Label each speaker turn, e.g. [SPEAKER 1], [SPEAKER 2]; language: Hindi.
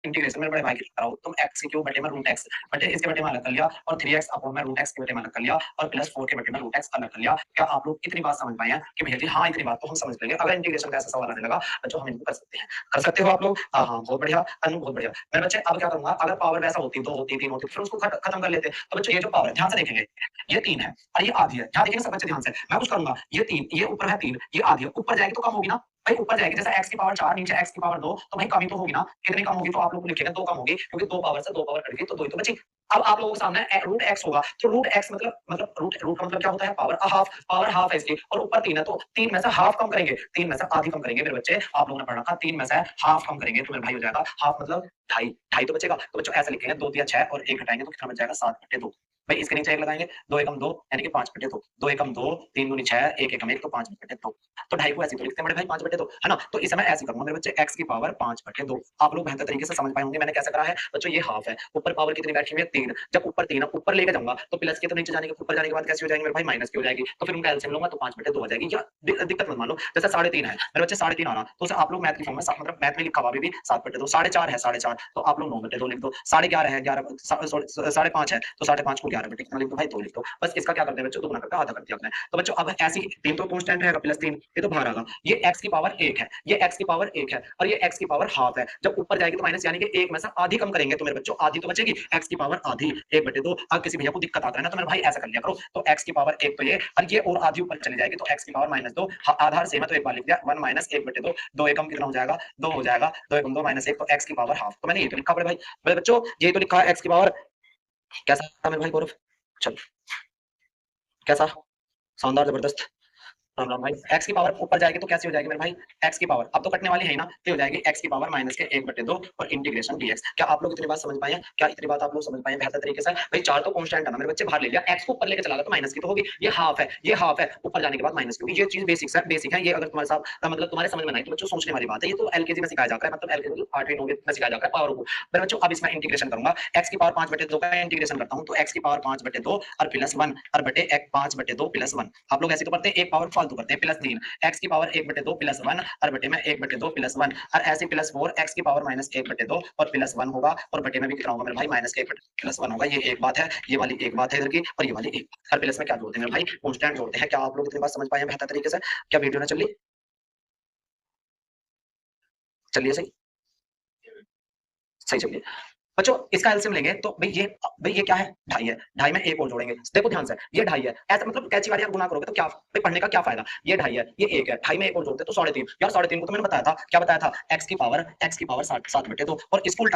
[SPEAKER 1] इंटीग्रेशन मेरे बड़े भाई की कराओ, तुम x क्यूब बटे में रूट x बटे इसके बटे में अलग कर लिया और 3x अपॉन में रूट x के बटे में अलग कर लिया और प्लस 4 के बटे में रूट x अलग कर लिया। क्या आप लोग इतनी बात समझ पाए हैं कि भैया जी हाँ, इतनी बात तो हम समझ लेंगे। अगर इंटीग्रेशन का ऐसा सवाल आने लगा तो हम इनको कर सकते हैं। कर सकते हो आप लोग? हाँ, हाँ, बहुत बढ़िया, अनु बहुत बढ़िया। मेरे बच्चे अब क्या करूँगा, अगर पावर वैसा होती 2 होती 3 होती फिर उसको खत्म कर लेते। तो बच्चों ये जो पावर है ध्यान से देखेंगे, ये 3 है और ये आधी है। ध्यान देखेंगे सब बच्चे ध्यान से। मैं कुछ करूँगा, ये 3, ये ऊपर है 3, ये आधी है। ऊपर जाएगी तो कम होगी ना? भाई ऊपर जाएगी जैसे x की पावर 4 नीचे x की पावर 2 तो भाई कमी तो होगी ना? कितनी कम होगी? तो आप लोग को लिखिएगा 2 कम होगी क्योंकि 2 पावर से 2 पावर कट गई तो 2 ही तो बची। अब आप लोगों के सामने रूट x होगा तो रूट x मतलब रूट रूट का मतलब क्या होता है? पावर हाफ है इसकी और ऊपर 3 है तो 3 में से हाफ कम करेंगे, 3 में से आधी कम करेंगे मेरे बच्चे। आप लोगों ने पढ़ रखा 3 में से हाफ कम करेंगे तो मेरे भाई हो जाएगा हाफ मतलब ढाई, ढाई तो बचेगा। तो बच्चों ऐसे लिखेंगे 2 तिया 6 और 1 घटाएंगे तो कितना बच जाएगा? 7/2। भाई इसके नीचे 1 लगाएंगे, 2 एकम 2 यानी कि 5/2, 2 एकम 2, 3 दूनी 6, 1 एकम 1 तो 5/2। तो ढाई को ऐसे तो लिखते हैं बड़े भाई 5/2 है ना? तो इसे मैं ऐसे करूंगा मेरे बच्चे x की पावर 5/2। आप लोग बेहतर तरीके से समझ पाए होंगे मैंने कैसे करा है। बच्चों ये हाफ है, ऊपर पावर कितनी बैठी हुई है? 3। जब ऊपर 3 है ऊपर लेके जाऊंगा तो प्लस के तो नीचे जाने के ऊपर जाने के बाद कैसी हो जाएगी मेरे भाई? माइनस की हो जाएगी। तो फिर उनका एलसीएम लूंगा तो 5/2 हो जाएगी। या दिक्कत मत मान लो जैसे 3.5 है मेरे बच्चे 3.5 आ रहा तो उसे आप लोग मैथ की फॉर्म में मतलब मैथ में लिखा हुआ अभी भी 7/2। 4.5 है 4.5 तो आप लोग 9/2 लिख दो। 11.5 है 11 5.5 है तो 5.5 को 11 कितना लिख दो भाई? 2 लिख दो। बस इसका क्या करते हैं बच्चों? 2 गुना करके आधा कर दिया आपने। तो बच्चों अब ऐसी 3 तो कांस्टेंट रहेगा प्लस 3 ये तो बाहर आएगा। ये x की पावर 1 है, ये x की पावर 1 है और ये x की पावर हाफ है। जब ऊपर जाएगी तो माइनस यानी कि 1 में से आधी कम करेंगे तो मेरे बच्चों आधी तो बचेगी। x की पावर आधी 1/2। अब किसी भैया को दिक्कत आता है ना तो मेरे भाई ऐसा कर लिया करो। तो x की पावर 1 तो ये और ये और आधी ऊपर चली जाएगी तो x की पावर -2 आधार सेम है तो एक बार लिख दिया 1 - 1/2। 2 एकम कितना हो जाएगा? 2 हो जाएगा। 2 एकम 2 -1 तो x की पावर हाफ। तो मैंने ये तो लिखा बड़े भाई। बड़े बच्चों ये तो लिखा है x की पावर। कैसा था मेरे भाई गौरव? चल कैसा? शानदार, जबरदस्त। राम राम भाई। x की पावर ऊपर जाएगी तो कैसी हो जाएगी मेरे भाई? x की पावर अब तो कटने वाली है ना तो हो जाएगी x की पावर माइनस के 1/2 और इंटीग्रेशन dx। क्या आप लोग इतनी बात समझ पाए हैं? क्या इतनी बात आप लोग समझ पाए हैं बेहतर तरीके से? भाई 4 तो कांस्टेंट है ना मेरे बच्चे, बाहर ले लिया x को ऊपर लेके चला गया तो माइनस की तो होगी। ये हाफ है, ये हाफ है, ऊपर जाने के बाद माइनस की होगी। ये चीज बेसिक्स है, बेसिक है। ये अगर तुम्हारे साथ मतलब तुम्हारे समझ में नहीं तो बच्चों सोचने वाली बात है। ये तो एलकेजी में सिखाया जाता है, मतलब एलकेजी 8वीं 9वीं में सिखाया जाता है पावर को। मेरे बच्चों अब इसमें इंटीग्रेशन करूंगा। x की पावर 5/2 का इंटीग्रेशन करता हूं तो x की पावर 5/2 और प्लस 1 और बटे 5/2 प्लस 1। आप लोग ऐसे तो करते हैं, एक पावर फालतू करते हैं प्लस 3। x की पावर 1/2 प्लस 1 और बटे में 1/2 प्लस 1 और ऐसे प्लस 4 x की पावर -1/2 और प्लस 1 होगा और बटे में भी कितना होगा मेरे भाई? माइनस के 1 प्लस 1 होगा। ये एक बात है, ये वाली एक बात है इधर की और ये वाली एक बात। और प्लस में क्या जोड़ते हैं मेरे भाई? कांस्टेंट जोड़ते हैं। क्या आप लोग इतनी बात समझ पाए हैं बेहतर तरीके से? क्या वीडियो ना चली? चलिए सही, सही चलिए। बच्चों इसका एलसीएम लेंगे तो भाई ये क्या है? ढाई है। ढाई में एक और जोड़ेंगे, देखो ध्यान से, ये ढाई है। ऐसा मतलब कैची वाली आप गुना करोगे तो क्या भाई पढ़ने का क्या फायदा? ये ढाई है, ये एक है, ढाई में एक और जोड़ते तो 3.5। यार 3.5 को तो मैंने बताया था, क्या बताया था? x की पावर 7/2 और इसको उल्टा